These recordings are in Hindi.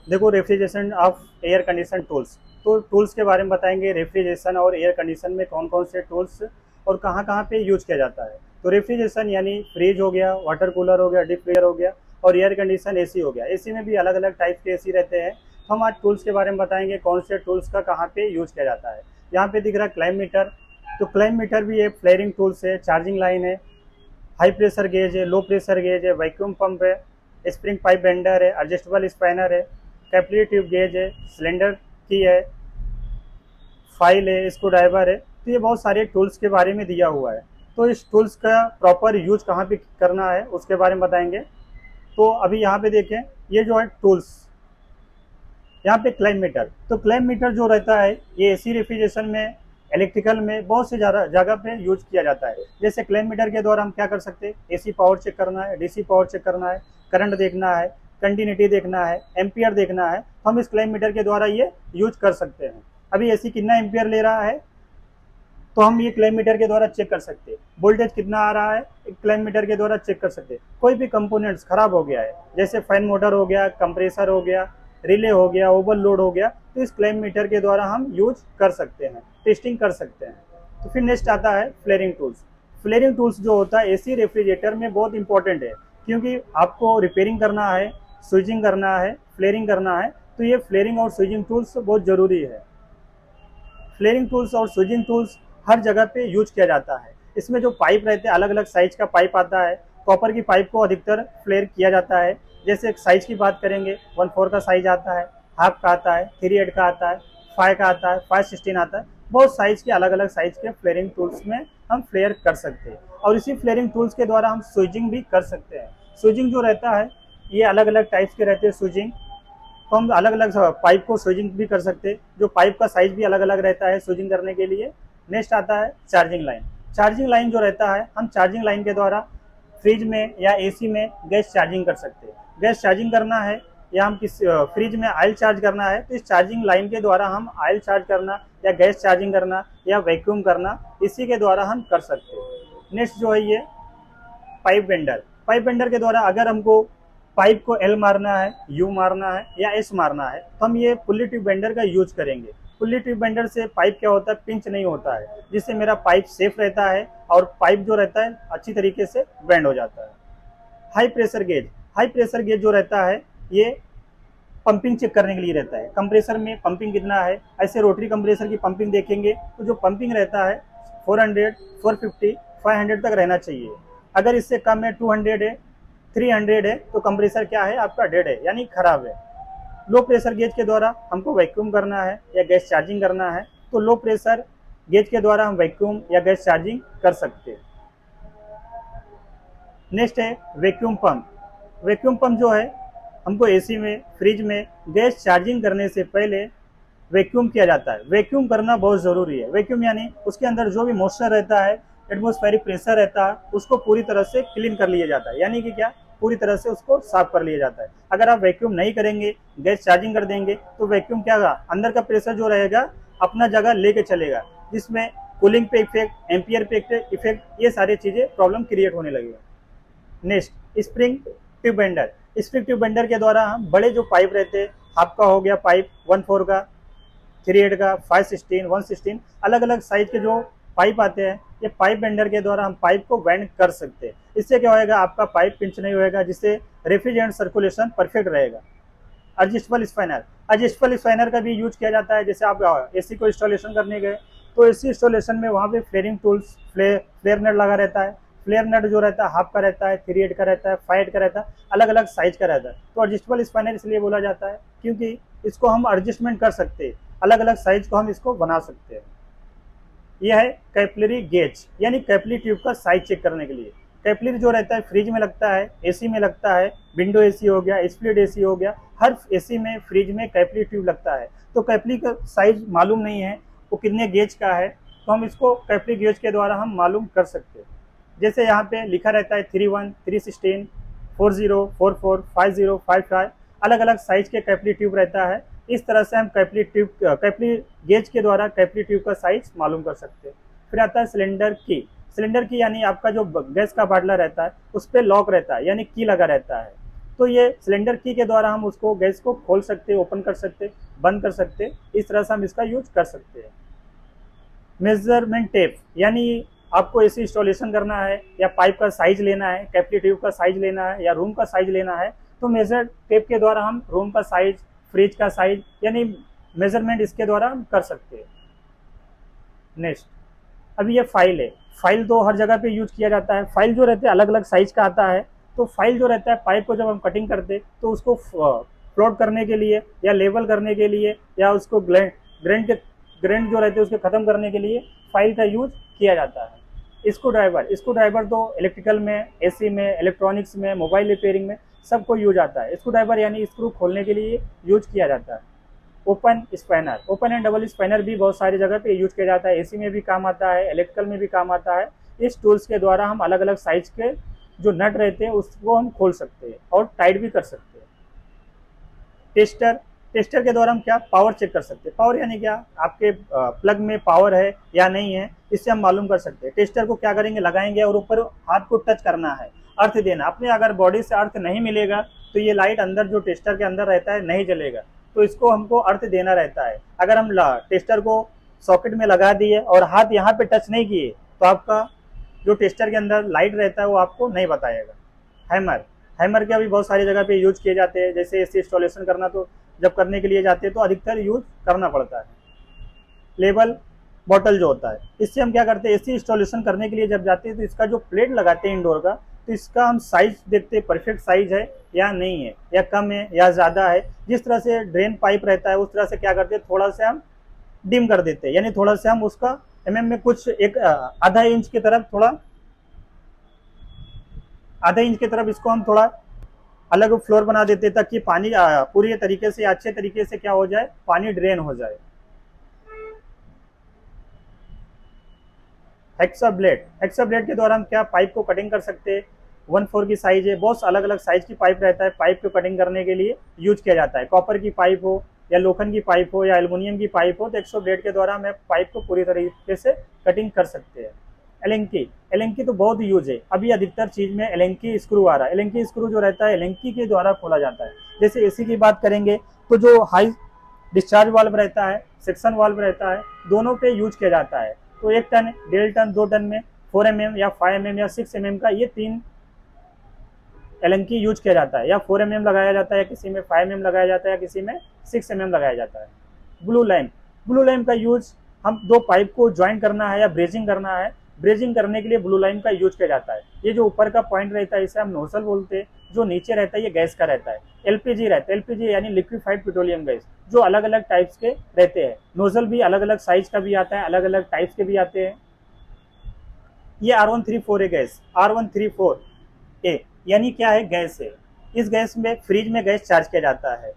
देखो, refrigeration of air condition tools. तो टूल्स के बारे में बताएंगे, रेफ्रिजरेशन और एयर कंडीशन में कौन कौन से टूल्स और कहाँ कहाँ पे यूज किया जाता है। तो रेफ्रिजरेशन यानी फ्रिज हो गया, वाटर कूलर हो गया, डीप फ्रीजर हो गया, और एयर कंडीशन एसी हो गया। एसी में भी अलग अलग टाइप के एसी रहते हैं। हम आज टूल्स के बारे में बताएंगे कौन से टूल्स का कहाँ पे यूज किया जाता है। यहाँ पे दिख रहा है क्लाइम मीटर। तो क्लाइम मीटर भी एक फ्लेयरिंग टूल्स है, चार्जिंग लाइन है, हाई प्रेशर गेज है, लो प्रेशर गेज है, वैक्यूम पंप है, स्प्रिंग पाइप बेंडर है, एडजस्टेबल स्पैनर है, कैपिलरी ट्यूब गेज है, सिलेंडर की है, फाइल है, स्क्रू ड्राइवर है। तो ये बहुत सारे टूल्स के बारे में दिया हुआ है। तो इस टूल्स का प्रॉपर यूज कहाँ पे करना है उसके बारे में बताएंगे। तो अभी यहाँ पे देखें, ये जो है टूल्स, यहाँ पे क्लाइम मीटर। तो क्लाइम मीटर जो रहता है ये एसी रेफ्रिजरेशन में, इलेक्ट्रिकल में बहुत से ज़्यादा जगह पे यूज किया जाता है। जैसे क्लाइम मीटर के द्वारा हम क्या कर सकते हैं, एसी पावर चेक करना है, डीसी पावर चेक करना है, करंट देखना है, कंटिन्यूटी देखना है, एम्पियर देखना है, तो हम इस क्लाइम मीटर के द्वारा ये यूज कर सकते हैं। अभी एसी कितना एम्पियर ले रहा है तो हम ये क्लाइम मीटर के द्वारा चेक कर सकते हैं। वोल्टेज कितना आ रहा है क्लाइम मीटर के द्वारा चेक कर सकते हैं। कोई भी कंपोनेंट्स खराब हो गया है, जैसे फैन मोटर हो गया, कंप्रेसर हो गया, रिले हो गया, ओवरलोड हो गया, तो इस क्लाइम मीटर के द्वारा हम यूज कर सकते हैं, टेस्टिंग कर सकते हैं। तो फिर नेक्स्ट आता है फ्लेयरिंग टूल्स। फ्लेयरिंग टूल्स जो होता है एसी रेफ्रिजरेटर में बहुत इंपॉर्टेंट है, क्योंकि आपको रिपेयरिंग करना है, स्विचिंग करना है, फ्लेयरिंग करना है, तो ये फ्लेयरिंग और स्विचिंग टूल्स बहुत ज़रूरी है। फ्लेयरिंग टूल्स और स्विचिंग टूल्स हर जगह पे यूज किया जाता है। इसमें जो पाइप रहते हैं, अलग अलग साइज का पाइप आता है। कॉपर की पाइप को अधिकतर फ्लेयर किया जाता है। जैसे साइज की बात करेंगे, 1/4 का साइज आता है, हाफ का आता है, 3/8 का आता है, 5 का आता है, 5/16 आता है। बहुत साइज के, अलग अलग साइज के फ्लेयरिंग टूल्स में हम फ्लेयर कर सकते हैं, और इसी फ्लेयरिंग टूल्स के द्वारा हम स्विचिंग भी कर सकते हैं। स्विचिंग जो रहता है ये अलग अलग टाइप्स के रहते हैं स्विचिंग। तो हम अलग अलग पाइप को स्विचिंग भी कर सकते हैं, जो पाइप का साइज भी अलग अलग रहता है स्विचिंग करने के लिए। नेक्स्ट आता है चार्जिंग लाइन। चार्जिंग लाइन जो रहता है, हम चार्जिंग लाइन के द्वारा फ्रिज में या एसी में गैस चार्जिंग कर सकते हैं। गैस चार्जिंग करना है या हम किस फ्रिज में ऑयल चार्ज करना है, तो इस चार्जिंग लाइन के द्वारा हम ऑयल चार्ज करना या गैस चार्जिंग करना या वैक्यूम करना, इसी के द्वारा हम कर सकते हैं। नेक्स्ट जो है ये पाइप बेंडर। पाइप बेंडर के द्वारा अगर हमको पाइप को एल मारना है, यू मारना है या एस मारना है, तो हम ये पुल्ली ट्यूब बेंडर का यूज करेंगे। पुल्ली ट्यूब बेंडर से पाइप क्या होता है, पिंच नहीं होता है, जिससे मेरा पाइप सेफ रहता है और पाइप जो रहता है अच्छी तरीके से बेंड हो जाता है। High pressure gauge. High pressure gauge जो रहता है ये पंपिंग चेक करने के लिए रहता है। कंप्रेसर में पंपिंग कितना है, ऐसे रोटरी कंप्रेसर की पंपिंग देखेंगे तो जो पंपिंग रहता है 400, 450, 500 तक रहना चाहिए। अगर इससे कम है, 200 है, 300 है, तो कंप्रेसर क्या है, आपका डेड है, यानी खराब है। लो प्रेशर गेज के द्वारा हमको वैक्यूम करना है या गैस चार्जिंग करना है, तो लो प्रेशर गेज के द्वारा हम वैक्यूम या गैस चार्जिंग कर सकते हैं। नेक्स्ट है वैक्यूम पंप। वैक्यूम पंप जो है, हमको एसी में, फ्रिज में गैस चार्जिंग करने से पहले वैक्यूम किया जाता है। वैक्यूम करना बहुत ज़रूरी है। वैक्यूम यानी उसके अंदर जो भी मॉइस्चर रहता है, एटमॉस्फेरिक प्रेशर रहता है, उसको पूरी तरह से क्लीन कर लिया जाता है, यानी कि क्या, पूरी तरह से उसको साफ कर लिया जाता है। अगर आप वैक्यूम नहीं करेंगे, गैस चार्जिंग कर देंगे, तो वैक्यूम क्या होगा, अंदर का प्रेशर जो रहेगा अपना जगह लेके चलेगा, जिसमें कूलिंग पे इफेक्ट, एम्पियर पे इफेक्ट, ये सारी चीज़ें प्रॉब्लम क्रिएट होने लगेगी। Next spring tube bender. Spring tube bender के द्वारा हम बड़े जो पाइप रहते हैं, हाफ का हो गया पाइप, 1/4 का, 3/8 का, 5/16, 1/16, अलग अलग साइज के जो पाइप आते हैं, ये पाइप बेंडर के द्वारा हम पाइप को बेंड कर सकते हैं। इससे क्या होएगा, आपका पाइप पिंच नहीं होएगा, जिससे रेफ्रिजरेंट सर्कुलेशन परफेक्ट रहेगा। Adjustable spanner. एडजस्टेबल स्पैनर का भी यूज किया जाता है। जैसे आप एसी को इंस्टॉलेशन करने गए, तो एसी इंस्टॉलेशन में वहाँ पे फ्लेयरिंग टूल्स, फ्लेयर नट लगा रहता है। फ्लेयर नट जो रहता है हाफ का रहता है, 3/8 का रहता है, 5/8 का रहता है, अलग अलग साइज का रहता है। तो एडजस्टेबल स्पैनर इसलिए बोला जाता है क्योंकि इसको हम एडजस्टमेंट कर सकते हैं, अलग अलग साइज को हम इसको बना सकते हैं। यह है कैपिलरी गेज, यानी कैपिलरी ट्यूब का साइज चेक करने के लिए। कैपिलरी जो रहता है फ्रिज में लगता है, एसी में लगता है, विंडो एसी हो गया, स्प्लिट एसी हो गया, हर एसी में, फ्रिज में कैपिलरी ट्यूब लगता है। तो कैपिलरी का साइज मालूम नहीं है वो कितने गेज का है, तो हम इसको कैपिलरी गेज के द्वारा हम मालूम कर सकते हैं। जैसे यहाँ पे लिखा रहता है 31, 316, 40, 44, 50, 55, अलग अलग साइज के कैपिलरी ट्यूब रहता है। इस तरह से हम कैपिलरी गेज के द्वारा कैपिलरी ट्यूब का साइज मालूम कर सकते हैं। फिर आता है सिलेंडर की। सिलेंडर की यानी आपका जो गैस का बाटला रहता है उस पर लॉक रहता है, यानी की लगा रहता है। तो ये सिलेंडर की के द्वारा हम उसको गैस को खोल सकते, ओपन कर सकते, बंद कर सकते, इस तरह से हम इसका यूज कर सकते हैं। मेजरमेंट टेप, यानी आपको एसी इंस्टॉलेशन करना है या पाइप का साइज लेना है, कैपिलरी ट्यूब का साइज लेना है या रूम का साइज लेना है, तो मेजर टेप के द्वारा हम रूम का साइज, फ्रिज का साइज, यानी मेजरमेंट इसके द्वारा हम कर सकते हैं। नेक्स्ट, अभी ये फाइल है। फाइल तो हर जगह पे यूज किया जाता है। फाइल जो रहते हैं अलग अलग साइज का आता है। तो फाइल जो रहता है, पाइप को जब हम कटिंग करते तो उसको प्लॉट करने के लिए या लेवल करने के लिए या उसको ग्रेंड जो रहते हैं उसको खत्म करने के लिए फाइल का यूज किया जाता है। स्क्रू ड्राइवर तो इलेक्ट्रिकल में, एसी में, इलेक्ट्रॉनिक्स में, मोबाइल रिपेयरिंग में सबको यूज आता है। स्क्रू ड्राइवर यानी स्क्रू खोलने के लिए यूज किया जाता है। ओपन एंड डबल स्पैनर भी बहुत सारी जगह पे यूज किया जाता है। एसी में भी काम आता है, इलेक्ट्रिकल में भी काम आता है। इस टूल्स के द्वारा हम अलग अलग साइज के जो नट रहते हैं उसको हम खोल सकते हैं और टाइट भी कर सकते हैं। टेस्टर के द्वारा हम क्या पावर चेक कर सकते हैं। पावर यानी क्या, आपके प्लग में पावर है या नहीं है, इससे हम मालूम कर सकते हैं। टेस्टर को क्या करेंगे, लगाएंगे और ऊपर हाथ को टच करना है, अर्थ देना। अपने अगर बॉडी से अर्थ नहीं मिलेगा तो ये लाइट अंदर जो टेस्टर के अंदर रहता है नहीं जलेगा, तो इसको हमको अर्थ देना रहता है। अगर हम टेस्टर को सॉकेट में लगा दिए और हाथ यहाँ पे टच नहीं किए तो आपका जो टेस्टर के अंदर लाइट रहता है वो आपको नहीं बताएगा। हैमर के अभी बहुत सारी जगह पे यूज किए जाते हैं। जैसे एसी इंस्टॉलेशन करना, तो जब करने के लिए जाते हैं तो अधिकतर यूज करना पड़ता है। लेबल बॉटल जो होता है, इससे हम क्या करते हैं, एसी इंस्टॉलेशन करने के लिए जब जाते हैं तो इसका जो प्लेट लगाते हैं इंडोर का, तो इसका हम साइज देखते हैं, परफेक्ट साइज है या नहीं है, या कम है या ज़्यादा है। जिस तरह से ड्रेन पाइप रहता है उस तरह से क्या करते हैं, थोड़ा सा हम डिम कर देते हैं, यानी थोड़ा सा हम उसका mm में कुछ एक आधा इंच की तरफ, थोड़ा आधा इंच की तरफ इसको हम थोड़ा अलग फ्लोर बना देते हैं ताकि पानी पूरी तरीके से, अच्छे तरीके से क्या हो जाए, पानी ड्रेन हो जाए। हेक्सा ब्लेड के द्वारा हम क्या पाइप को कटिंग कर सकते हैं। 1/4 की साइज है, बहुत अलग अलग साइज की पाइप रहता है। पाइप को कटिंग करने के लिए यूज किया जाता है। कॉपर की पाइप हो या लोखंड की पाइप हो या एल्युमिनियम की पाइप हो, तो एक्सो ब्लेड के द्वारा हम पाइप को पूरी तरीके से कटिंग कर सकते हैं। एलेंकी तो बहुत यूज है। अभी अधिकतर चीज में एलेंकी स्क्रू आ रहा है। एलेंकी स्क्रू जो रहता है एलेंकी के द्वारा खोला जाता है। जैसे एसी की बात करेंगे तो जो हाई डिस्चार्ज वाल्व रहता है, सेक्शन वाल्व रहता है, दोनों पे यूज किया जाता है। तो 1 टन, 1.5 टन, 2 टन में 4 mm या 5 mm या 6 mm का ये 3 एलेंकी यूज किया जाता है। या 4 mm लगाया जाता है, या किसी में 5 mm लगाया जाता है, या किसी में 6 mm लगाया जाता है। ब्लू लाइन का यूज, हम 2 पाइप को ज्वाइन करना है या ब्रेजिंग करना है, ब्रेजिंग करने के लिए ब्लू लाइन का यूज किया जाता है। ये जो ऊपर का पॉइंट रहता है इसे हम नोजल बोलते हैं, जो नीचे रहता है ये गैस का रहता है। एलपीजी रहता है, एलपीजी यानी लिक्विफाइड पेट्रोलियम गैस, जो अलग अलग टाइप्स के रहते हैं। नोजल भी अलग अलग साइज का भी आता है, अलग अलग टाइप्स के भी आते हैं। ये R134 गैस, R134A यानी क्या है, गैस है। इस गैस में फ्रिज में गैस चार्ज किया जाता है।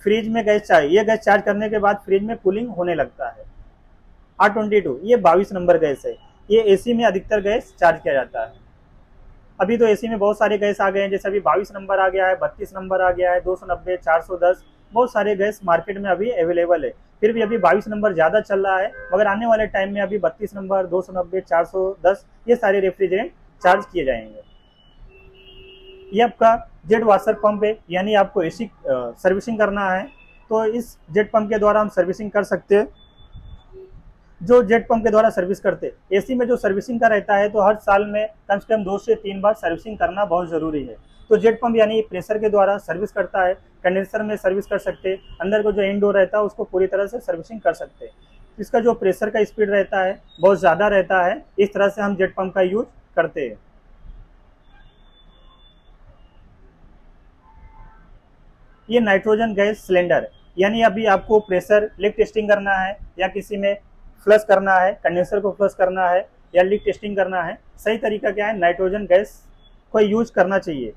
फ्रिज में गैस चाहिए, ये गैस चार्ज करने के बाद फ्रिज में कूलिंग होने लगता है। R22 ये 22 नंबर गैस है। ये एसी में अधिकतर गैस चार्ज किया जाता है। अभी तो एसी में बहुत सारे गैस आ गए हैं, जैसे अभी 22 नंबर आ गया है, 32 नंबर आ गया है, 290, 410, बहुत सारे गैस मार्केट में अभी अवेलेबल है। फिर भी अभी 22 नंबर ज़्यादा चल रहा है, मगर आने वाले टाइम में अभी 32 नंबर, 290, 410 ये सारे रेफ्रिजरेंट चार्ज किए जाएंगे। ये आपका जेट वाशर पंप है, यानी आपको एसी सर्विसिंग करना है तो इस जेट पंप के द्वारा हम सर्विसिंग कर सकते हैं। जो जेट पंप के द्वारा सर्विस करते हैं, एसी में जो सर्विसिंग का रहता है तो हर साल में कम से कम 2 से 3 बार सर्विसिंग करना बहुत ज़रूरी है। तो जेट पंप यानी प्रेशर के द्वारा सर्विस करता है। कंडेंसर में सर्विस कर सकते हैं, अंदर को जो इनडोर रहता है उसको पूरी तरह से सर्विसिंग कर सकते हैं। इसका जो प्रेशर का स्पीड रहता है बहुत ज़्यादा रहता है, इस तरह से हम जेट पंप का यूज करते हैं। ये नाइट्रोजन गैस सिलेंडर, यानी अभी आपको प्रेशर लीक टेस्टिंग करना है या किसी में फ्लश करना है, कंडेंसर को फ्लश करना है या लीक टेस्टिंग करना है, सही तरीका क्या है, नाइट्रोजन गैस को यूज करना चाहिए।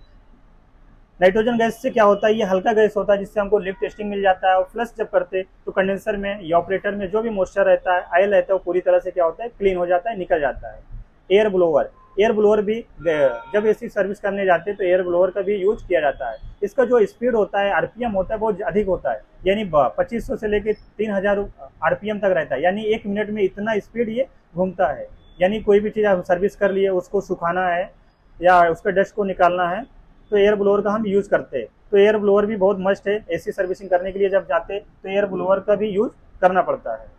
नाइट्रोजन गैस से क्या होता है, ये हल्का गैस होता है जिससे हमको लीक टेस्टिंग मिल जाता है। और फ्लश जब करते तो कंडेंसर में या ऑपरेटर में जो भी मॉइस्चर रहता है, ऑयल रहता है, वो पूरी तरह से क्या होता है, क्लीन हो जाता है, निकल जाता है। एयर ब्लोअर भी जब एसी सर्विस करने जाते हैं तो एयर ब्लोअर का भी यूज किया जाता है। इसका जो स्पीड होता है, आरपीएम होता है, बहुत अधिक होता है, यानी 2500 से लेकर 3000 आरपीएम तक रहता है। यानी 1 मिनट में इतना स्पीड ये घूमता है। यानी कोई भी चीज़ आप सर्विस कर लिए, उसको सुखाना है या उसके डस्ट को निकालना है तो एयर ब्लोअर का हम यूज़ करते हैं। तो एयर ब्लोअर भी बहुत मस्ट है, एसी सर्विसिंग करने के लिए जब जाते हैं तो एयर ब्लोअर का भी यूज़ करना पड़ता है।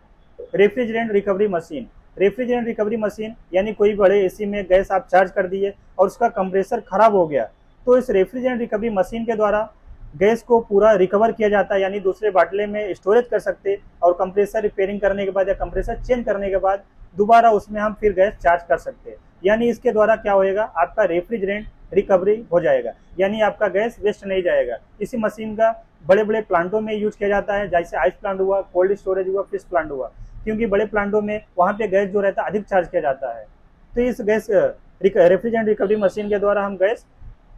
Refrigerant recovery machine, refrigerant recovery machine यानी कोई बड़े एसी में गैस आप चार्ज कर दिए और उसका कंप्रेसर खराब हो गया, तो इस रेफ्रिजरेंट रिकवरी मशीन के द्वारा गैस को पूरा रिकवर किया जाता है, यानी दूसरे बाटले में स्टोरेज कर सकते और कंप्रेसर रिपेयरिंग करने के बाद या कंप्रेसर चेंज करने के बाद दोबारा उसमें हम फिर गैस चार्ज कर सकते हैं। यानी इसके द्वारा क्या होएगा, आपका रेफ्रिजरेंट रिकवरी हो जाएगा, यानी आपका गैस वेस्ट नहीं जाएगा। इसी मशीन का बड़े बड़े प्लांटों में यूज किया जाता है, जैसे आइस प्लांट हुआ, कोल्ड स्टोरेज हुआ, फिश प्लांट हुआ, क्योंकि बड़े प्लांटों में वहाँ पे गैस जो रहता है अधिक चार्ज किया जाता है। तो इस गैस रेफ्रिजरेंट रिकवरी मशीन के द्वारा हम गैस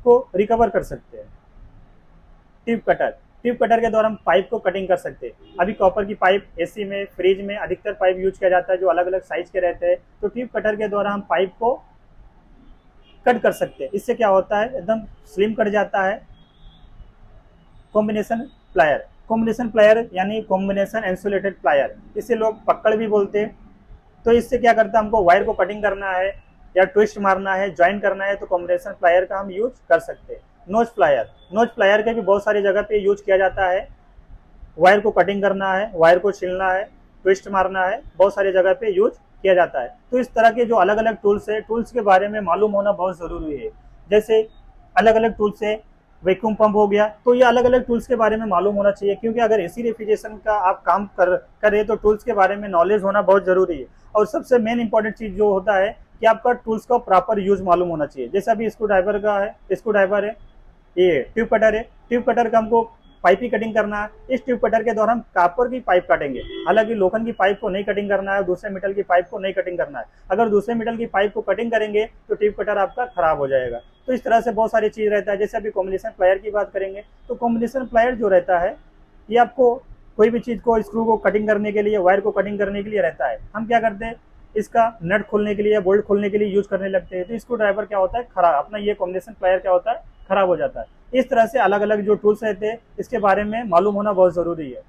को रिकवर कर सकते हैं। ट्यूब कटर, ट्यूब कटर के द्वारा हम पाइप को कटिंग कर सकते हैं। अभी कॉपर की पाइप एसी में, फ्रिज में अधिकतर पाइप यूज किया जाता है जो अलग अलग साइज के रहते हैं, तो ट्यूब कटर के द्वारा हम पाइप को कट कर सकते हैं। इससे क्या होता है, एकदम स्लिम कट जाता है। कॉम्बिनेशन प्लायर, कॉम्बिनेशन प्लायर यानी कॉम्बिनेशन इंसुलेटेड प्लायर, इसे लोग पक्कड़ भी बोलते हैं। तो इससे क्या करता है, हमको वायर को कटिंग करना है या ट्विस्ट मारना है, ज्वाइन करना है, तो कॉम्बिनेशन प्लायर का हम यूज कर सकते हैं। नोज प्लायर, नोज प्लायर के भी बहुत सारी जगह पे यूज किया जाता है। वायर को कटिंग करना है, वायर को छीलना है, ट्विस्ट मारना है, बहुत सारी जगह पे यूज किया जाता है। तो इस तरह के जो अलग अलग टूल्स है, टूल्स के बारे में मालूम होना बहुत जरूरी है। जैसे अलग अलग टूल्स है, वैक्यूम पंप हो गया, तो ये अलग अलग टूल्स के बारे में मालूम होना चाहिए, क्योंकि अगर एसी रेफ्रिजरेशन का आप काम करें तो टूल्स के बारे में नॉलेज होना बहुत जरूरी है। और सबसे मेन इंपॉर्टेंट चीज जो होता है कि आपका टूल्स का प्रॉपर यूज मालूम होना चाहिए। जैसे अभी स्क्रू ड्राइवर का है, स्क्रू ड्राइवर है, ये ट्यूब कटर है, ट्यूब कटर का हमको पाइप की कटिंग करना है। इस ट्यूब कटर के द्वारा हम कॉपर की पाइप काटेंगे, हालांकि लोखंड की पाइप को नहीं कटिंग करना है, दूसरे मेटल की पाइप को नहीं कटिंग करना है। अगर दूसरे मेटल की पाइप को कटिंग करेंगे तो ट्यूब कटर आपका खराब हो जाएगा। तो इस तरह से बहुत सारी चीज रहता है। जैसे अभी कॉम्बिनेशन प्लायर की बात करेंगे, तो कॉम्बिनेशन प्लायर जो रहता है ये आपको कोई भी चीज को, स्क्रू को कटिंग करने के लिए, वायर को कटिंग करने के लिए रहता है। हम क्या करते हैं, इसका नट खोलने के लिए, बोल्ट खोलने के लिए यूज करने लगते हैं, तो स्क्रू ड्राइवर क्या होता है खराब, अपना ये कॉम्बिनेशन प्लायर क्या होता है खराब हो जाता है। इस तरह से अलग अलग जो टूल्स रहते हैं इसके बारे में मालूम होना बहुत जरूरी है।